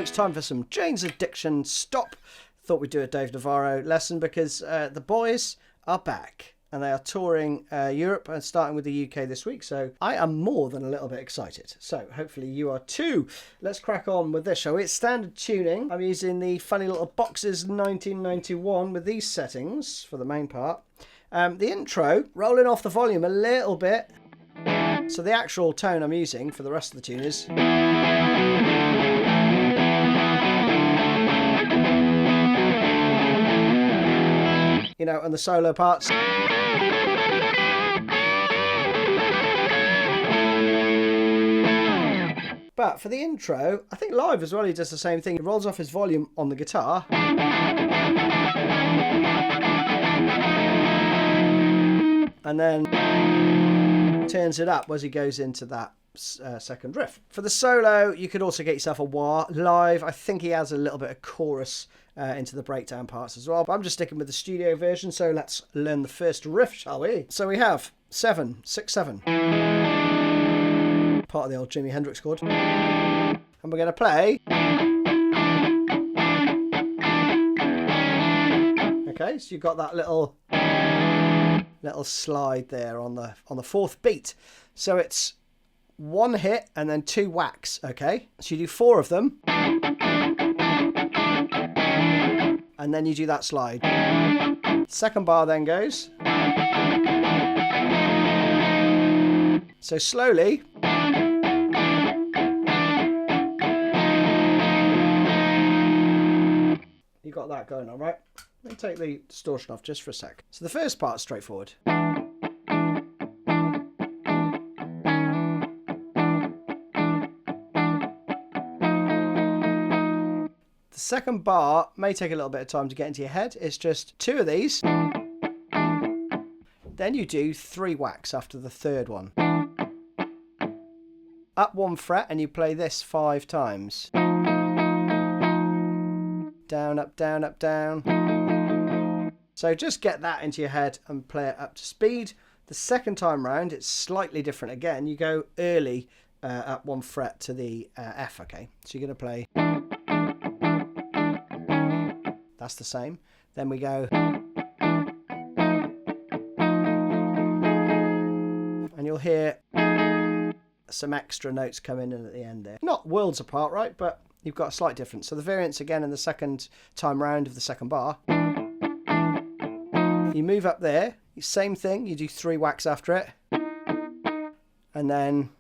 folks, time for some Jane's Addiction Stop. Thought we'd do a Dave Navarro lesson because the boys are back and they are touring Europe and starting with the UK this week. So I am more than a little bit excited. So hopefully you are too. Let's crack on with this, shall we? It's standard tuning. I'm using the funny little Boxes 1991 with these settings for the main part. The intro, rolling off the volume a little bit. So the actual tone I'm using for the rest of the tune is... You know, and the solo parts. But for the intro, I think live as well he does the same thing. He rolls off his volume on the guitar. And then turns it up as he goes into that second riff. For the solo, you could also get yourself a wah. Live, I think he has a little bit of chorus into the breakdown parts as well. But I'm just sticking with the studio version, so let's learn the first riff, shall we? So we have 7, 6, 7. Part of the old Jimi Hendrix chord. And we're going to play... Okay, so you've got that little slide there on the fourth beat. So it's 1 hit and then 2 whacks, okay? So you do 4 of them. And then you do that slide. Second bar then goes. So slowly. You got that going on, right? Let me take the distortion off just for a sec. So the first part's straightforward. The second bar may take a little bit of time to get into your head. It's just 2 of these. Then you do 3 whacks after the third one. Up 1 fret and you play this 5 times. Down, up, down, up, down. So just get that into your head and play it up to speed. The second time round, it's slightly different again. You go early up 1 fret to the F, okay? So you're going to play... That's the same. Then we go... And you'll hear some extra notes come in at the end there. Not worlds apart, right? But you've got a slight difference. So the variance again in the second time round of the second bar. You move up there. Same thing. You do 3 whacks after it. And then...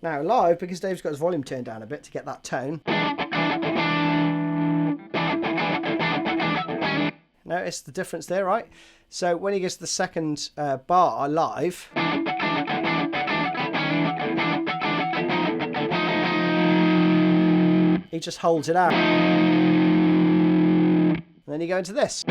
Now live, because Dave's got his volume turned down a bit to get that tone. Notice the difference there, right? So when he gets to the second bar live, he just holds it out. And then you go into this.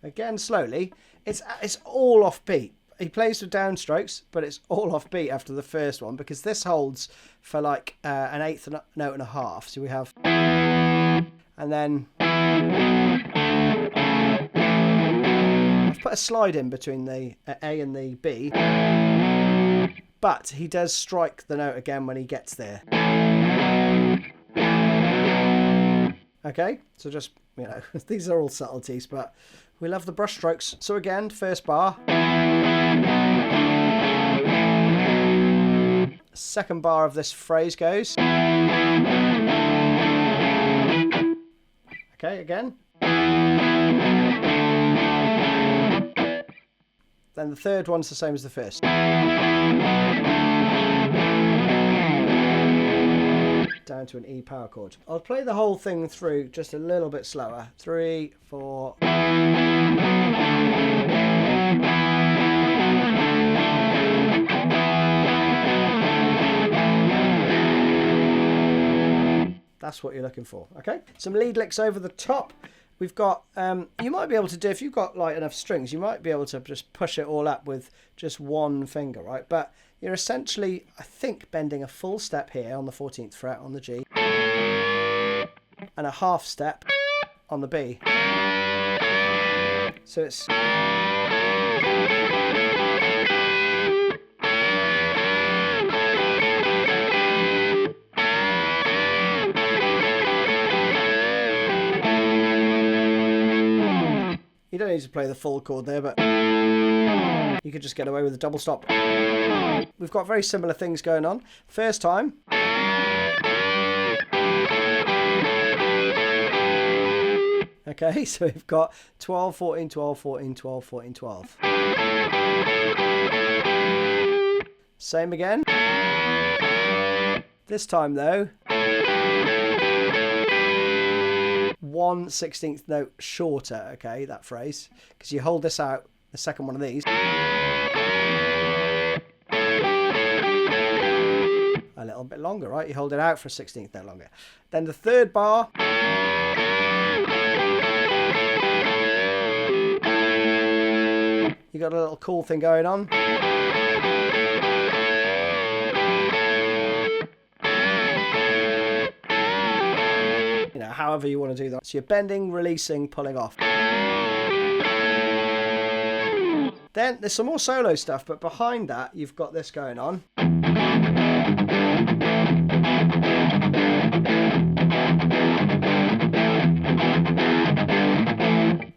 Again, slowly. It's all off beat. He plays with downstrokes, but it's all off beat after the first one because this holds for like an 1/8 note and a half. So we have, and then I've put a slide in between the A and the B, but he does strike the note again when he gets there. Okay, so just, you know, these are all subtleties, but we love the brush strokes. So again, first bar. Second bar of this phrase goes. Okay, again. Then the third one's the same as the first. Down to an E power chord. I'll play the whole thing through just a little bit slower. 3, 4. That's what you're looking for, okay? Some lead licks over the top. We've got, you might be able to do, if you've got like enough strings, you might be able to just push it all up with just 1 finger, right? But you're essentially, I think, bending a full step here on the 14th fret on the G and a half step on the B. So it's... You don't need to play the full chord there, but you could just get away with a double stop. We've got very similar things going on. First time. Okay, so we've got 12, 14, 12, 14, 12, 14, 12. Same again. This time though, 1/16 note shorter, okay, that phrase, because you hold this out, the second one of these, a little bit longer, right? You hold it out for a 16th note longer. Then the third bar, you got a little cool thing going on. You know, however you want to do that. So you're bending, releasing, pulling off. Then there's some more solo stuff, but behind that you've got this going on.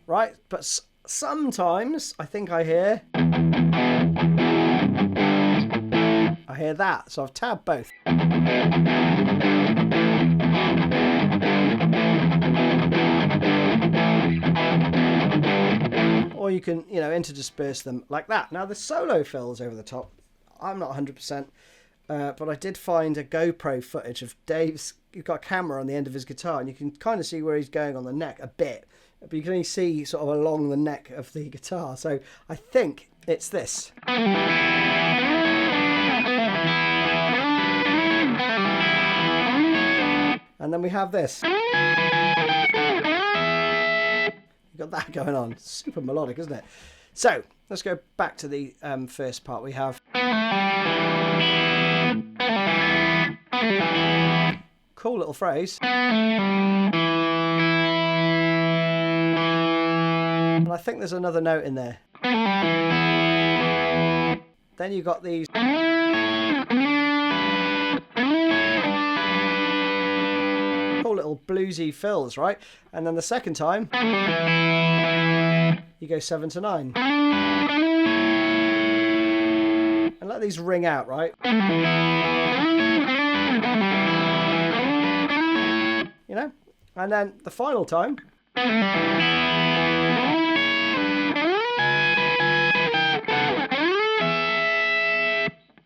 Right, but sometimes I think I hear that, so I've tabbed both. Or you can, you know, interdisperse them like that. Now the solo fills over the top, I'm not 100%, but I did find a GoPro footage of Dave's. You've got a camera on the end of his guitar, and you can kind of see where he's going on the neck a bit, but you can only see sort of along the neck of the guitar. So I think it's this. And then we have this. You've got that going on. Super melodic, isn't it? So let's go back to the first part. We have cool little phrase. And I think there's another note in there. Then you've got these. Cool little bluesy fills, right? And then the second time, you go 7 to 9. And let these ring out, right? You know? And then the final time,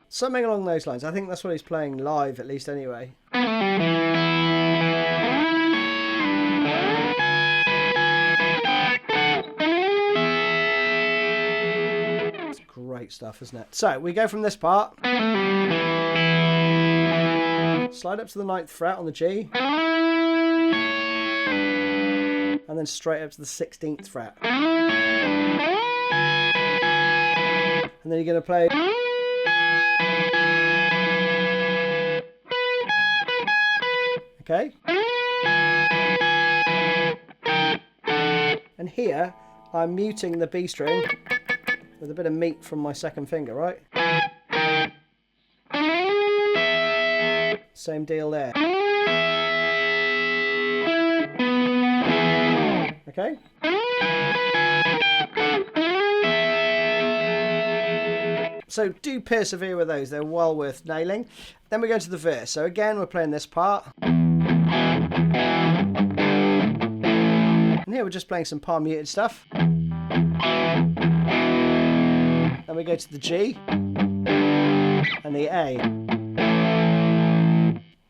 something along those lines. I think that's what he's playing live, at least anyway. It's great stuff, isn't it? So we go from this part, slide up to the 9th fret on the G, and then straight up to the 16th fret. And then you're going to play. Okay. And here I'm muting the B string with a bit of meat from my second finger, right? Same deal there. Okay. So do persevere with those, they're well worth nailing. Then we go to the verse. So again, we're playing this part. And here we're just playing some palm muted stuff. Then we go to the G and the A.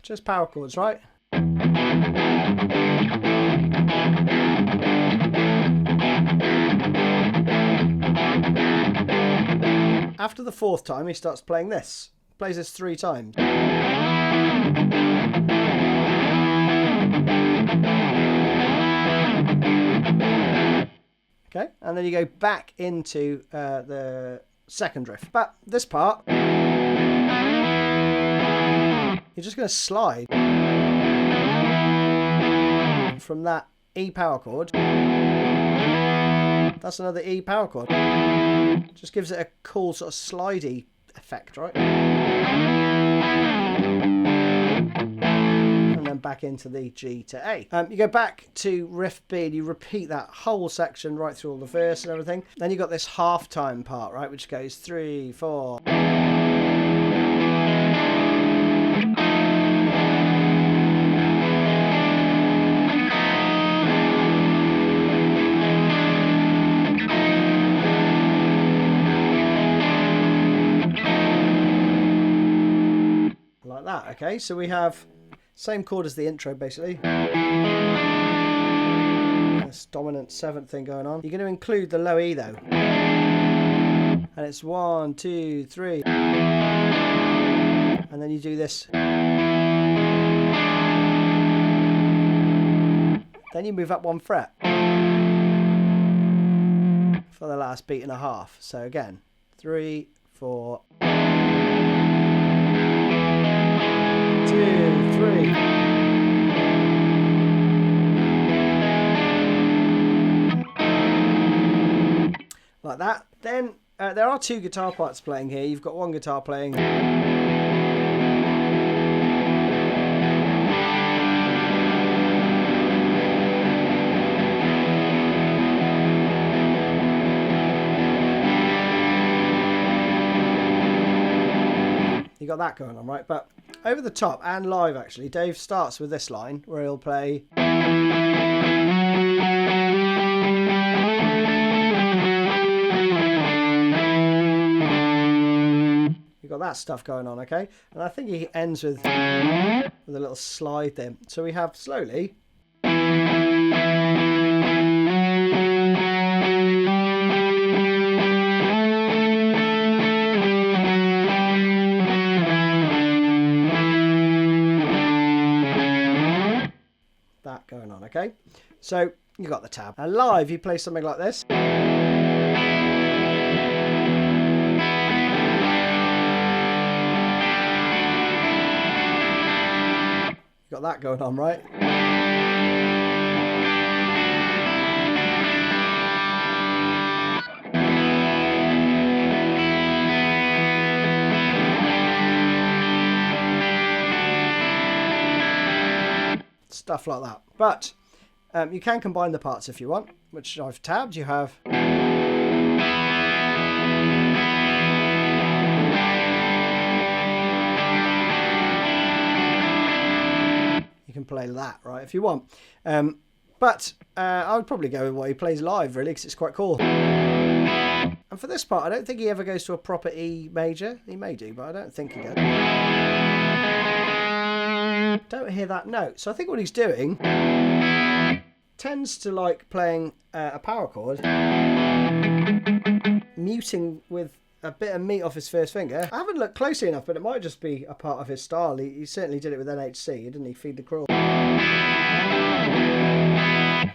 Just power chords, right? After the 4th time, he starts playing this. Plays this 3 times. Okay, and then you go back into the second drift. But this part, you're just going to slide from that E power chord, that That's another E power chord. Just gives it a cool sort of slidey effect, right? And then back into the G to A. You go back to riff B and you repeat that whole section right through all the verse and everything. Then you got this half-time part, right, which goes 3, 4. Like that, okay? So we have same chord as the intro, basically. This dominant 7th thing going on. You're going to include the low E, though. And it's 1, 2, 3. And then you do this. Then you move up 1 fret. For the last beat and a half. So again, 3, 4... 2, 3. Like that. Then there are 2 guitar parts playing here. You've got 1 guitar playing. You got that going on, right? But over the top and live, actually, Dave starts with this line where he'll play. You got that stuff going on, okay? And I think he ends with a little slide there. So we have slowly. Going on, okay? So you got the tab. And live, you play something like this. You got that going on, right? Stuff like that. But you can combine the parts if you want, which I've tabbed. You have you can play that, right, if you want. But I would probably go with what he plays live, really, because it's quite cool. And for this part, I don't think he ever goes to a proper E major. He may do, but I don't think he does. Don't hear that note. So I think what he's doing tends to like playing a power chord, muting with a bit of meat off his first finger. I haven't looked closely enough, but it might just be a part of his style. He certainly did it with NHC, didn't he? Feed the Crawl.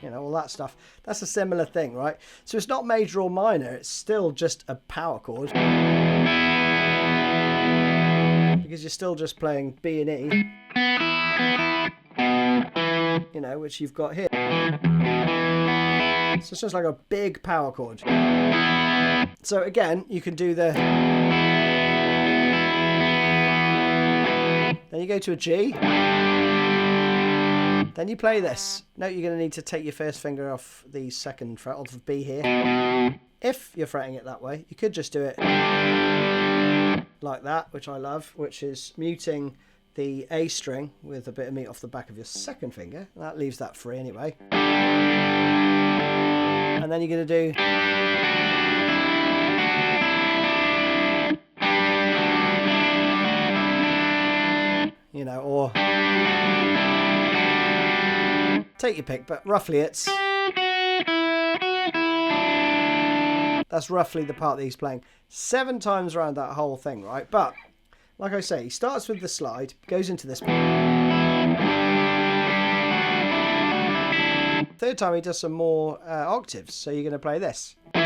You know, all that stuff. That's a similar thing, right? So it's not major or minor. It's still just a power chord. Because you're still just playing B and E. You know, which you've got here. So it's just like a big power chord. So again, you can do the... Then you go to a G. Then you play this. Note you're going to need to take your first finger off the 2nd fret of B here. If you're fretting it that way, you could just do it like that, which I love, which is muting the A string with a bit of meat off the back of your 2nd finger. That leaves that free anyway. And then you're going to do... You know, or... Take your pick, but roughly it's... That's roughly the part that he's playing 7 times around that whole thing, right? But... Like I say, he starts with the slide, goes into this. 3rd time he does some more octaves, so you're going to play this. And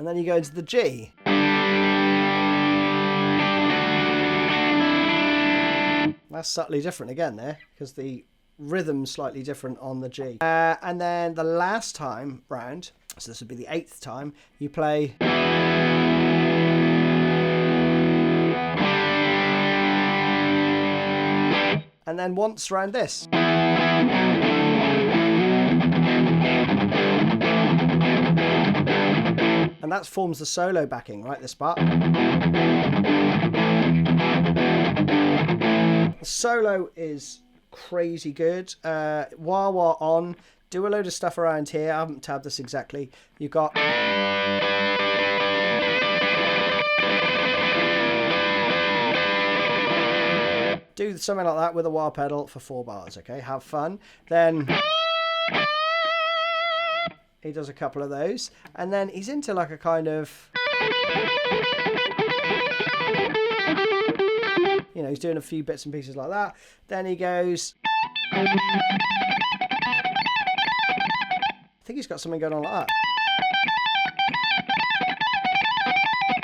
then you go into the G. That's subtly different again there, because the rhythm slightly different on the G. And then the last time round, so this would be the 8th time, you play... And then once round this. And that forms the solo backing, right, this part. The solo is crazy good. While we're on, do a load of stuff around here. I haven't tabbed this exactly. You've got... Do something like that with a wah pedal for 4 bars, okay? Have fun. Then... He does a couple of those. And then he's into like a kind of... You know, he's doing a few bits and pieces like that. Then he goes... I think he's got something going on like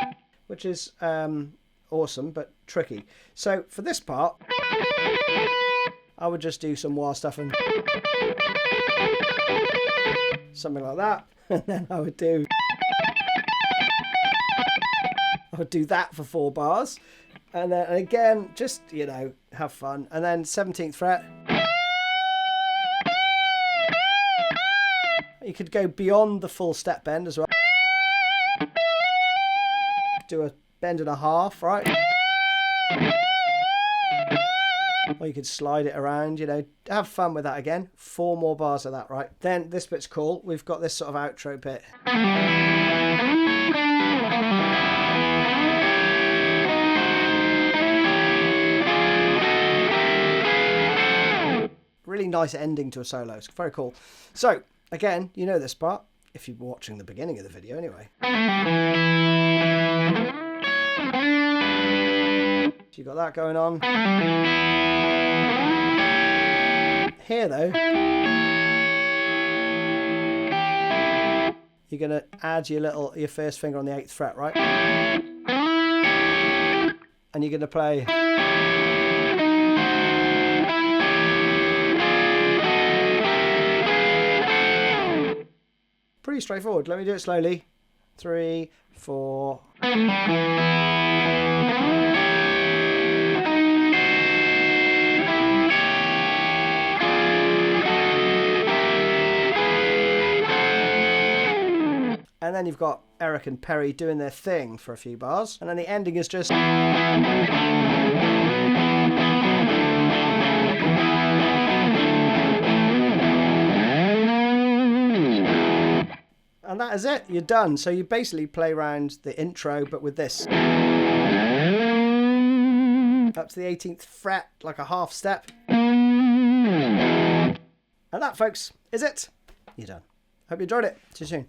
that. Which is awesome, but tricky. So for this part, I would just do some wah stuff and... something like that, and then I would do that for 4 bars, and then again, just, you know, have fun. And then 17th fret, you could go beyond the full step bend as well, do a bend and a half, right? Or you could slide it around, you know, have fun with that again. 4 more bars of that, right? Then this bit's cool. We've got this sort of outro bit. Really nice ending to a solo. It's very cool. So, again, you know this part, if you're watching the beginning of the video anyway. So you got that going on. Here though, you're going to add your first finger on the 8th fret, right? And you're going to play. Pretty straightforward. Let me do it slowly. 3, 4. And then you've got Eric and Perry doing their thing for a few bars. And then the ending is just... And that is it. You're done. So you basically play around the intro, but with this. Up to the 18th fret, like a half step. And that, folks, is it. You're done. Hope you enjoyed it. See you soon.